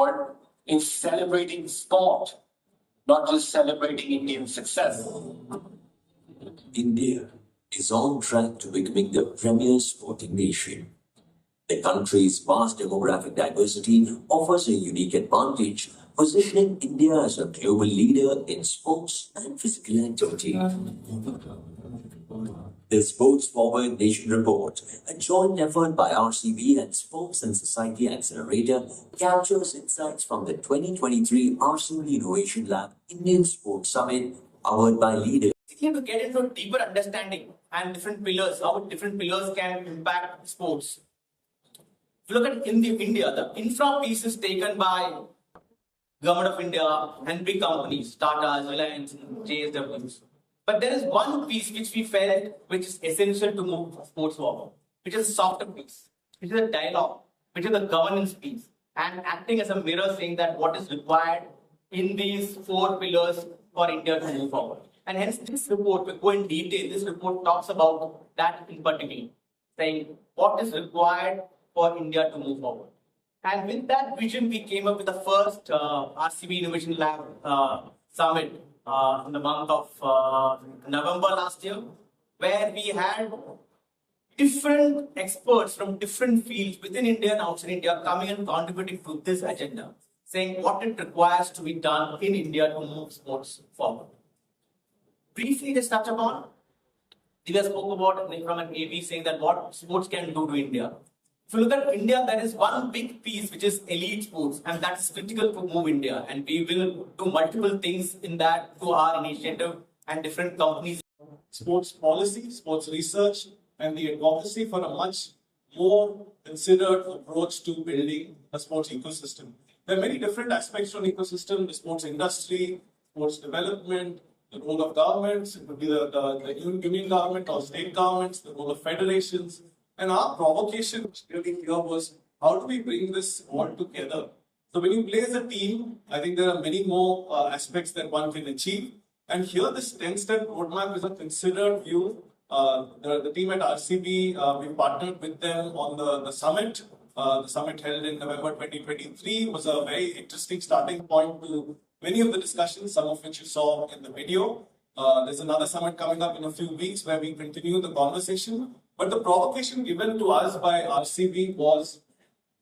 forward in celebrating sport, not just celebrating Indian success. India is on track to becoming the premier sporting nation. The country's vast demographic diversity offers a unique advantage, positioning India as a global leader in sports and physical activity. The Sports Forward Nation Report, a joint effort by RCB and Sports and Society Accelerator, captures insights from the 2023 RCB Innovation Lab Indian Sports Summit, powered by leaders. To get into a deeper understanding and different pillars, how different pillars can impact sports. If you look at India, the infra piece is taken by Government of India and big companies, Tata, Reliance, JSWs. But there is one piece which we felt which is essential to move sports forward, which is a softer piece, which is a dialogue, which is a governance piece, and acting as a mirror saying that what is required in these four pillars for India to move forward. And hence this report will go in detail. This report talks about that in particular, saying what is required for India to move forward. And with that vision, we came up with the first RCB Innovation Lab Summit in the month of November last year, where we had different experts from different fields within India and outside India coming and contributing to this agenda, saying what it requires to be done in India to move sports forward. Briefly, just touch upon, Divya spoke about from an AV saying that what sports can do to India. If you look at India, there is one big piece which is elite sports, and that is critical to move India. And we will do multiple things in that through our initiative and different companies. Sports policy, sports research, and the advocacy for a much more considered approach to building a sports ecosystem. There are many different aspects of an ecosystem: the sports industry, sports development, the role of governments, it could be the union government or state governments, the role of federations. And our provocation really here was, how do we bring this all together? So when you play as a team, I think there are many more aspects that one can achieve. And here this 10-step roadmap is a considered view. The team at RCB, we partnered with them on the summit. The summit held in November 2023 was a very interesting starting point to many of the discussions, some of which you saw in the video. There's another summit coming up in a few weeks where we continue the conversation. But the provocation given to us by RCB was,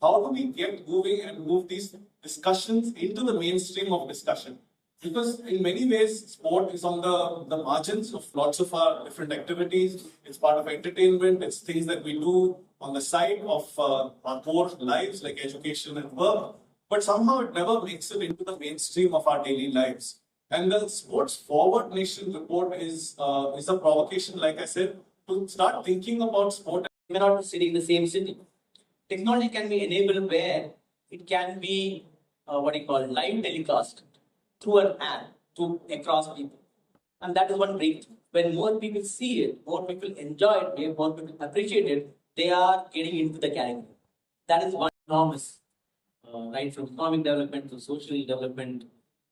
how do we get moving and move these discussions into the mainstream of discussion? Because in many ways, sport is on the margins of lots of our different activities. It's part of entertainment. It's things that we do on the side of our core lives, like education and work. But somehow it never makes it into the mainstream of our daily lives. And the Sports Forward Nation report is a provocation, like I said, to start thinking about sport. We may not be sitting in the same city. Technology can be enabled where it can be live telecast through an app to across people. And that is one breakthrough. When more people see it, more people enjoy it, more people appreciate it, they are getting into the category. That is one enormous, right from economic development to social development.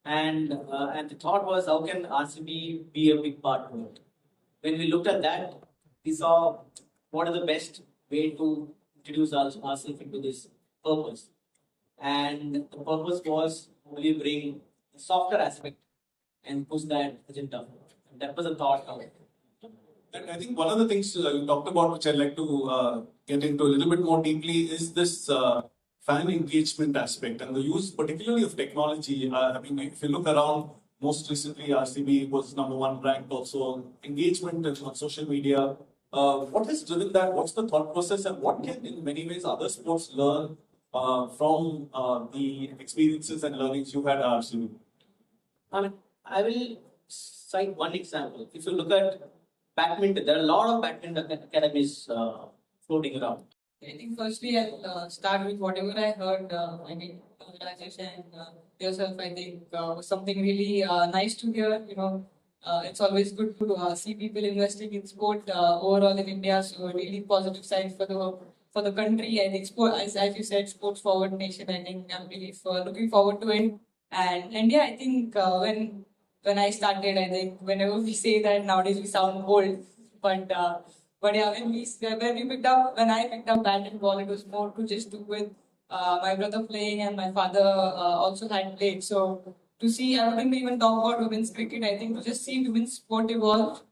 And the thought was, how can RCB be a big part of it? When we looked at that, we saw what is the best way to introduce ourselves into this purpose. And the purpose was really bring a softer aspect and push that agenda forward. And that was a thought of it. And I think one of the things you talked about, which I'd like to get into a little bit more deeply, is this fan engagement aspect and the use particularly of technology. I mean, if you look around, most recently RCB was #1 ranked also. Engagement on social media. What has driven that? What's the thought process, and what can in many ways other sports learn from the experiences and learnings you had at RCB? I will cite one example. If you look at badminton, there are a lot of badminton academies floating around. I think firstly I'll start with whatever I heard. Rajesh and yourself, I think was something really nice to hear. It's always good to see people investing in sport overall in India. So really positive signs for the country. I think sport, as you said, sports forward nation. I think I'm really looking forward to it. And India, I think when I started, I think whenever we say that nowadays we sound old, but yeah, when I picked up bat and ball, it was more to just do with my brother playing and my father also had played. So to see, I wouldn't even talk about women's cricket. I think to just see women's sport evolve,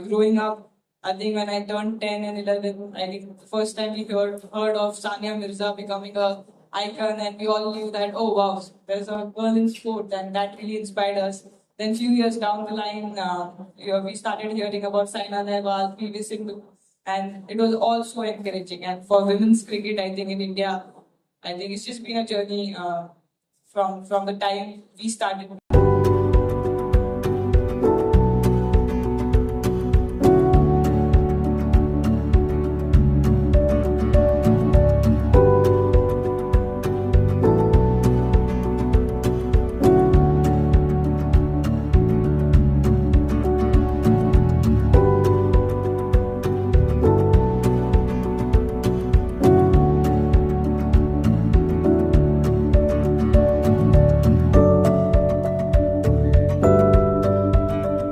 growing up. I think when I turned 10 and 11, I think the first time we heard of Sania Mirza becoming a icon, and we all knew that, oh wow, there's a girl in sport, and that really inspired us. Then few years down the line, we started hearing about Saina Nehwal, PV Sindhu, and it was all so encouraging. And for women's cricket, I think in India, I think it's just been a journey from the time we started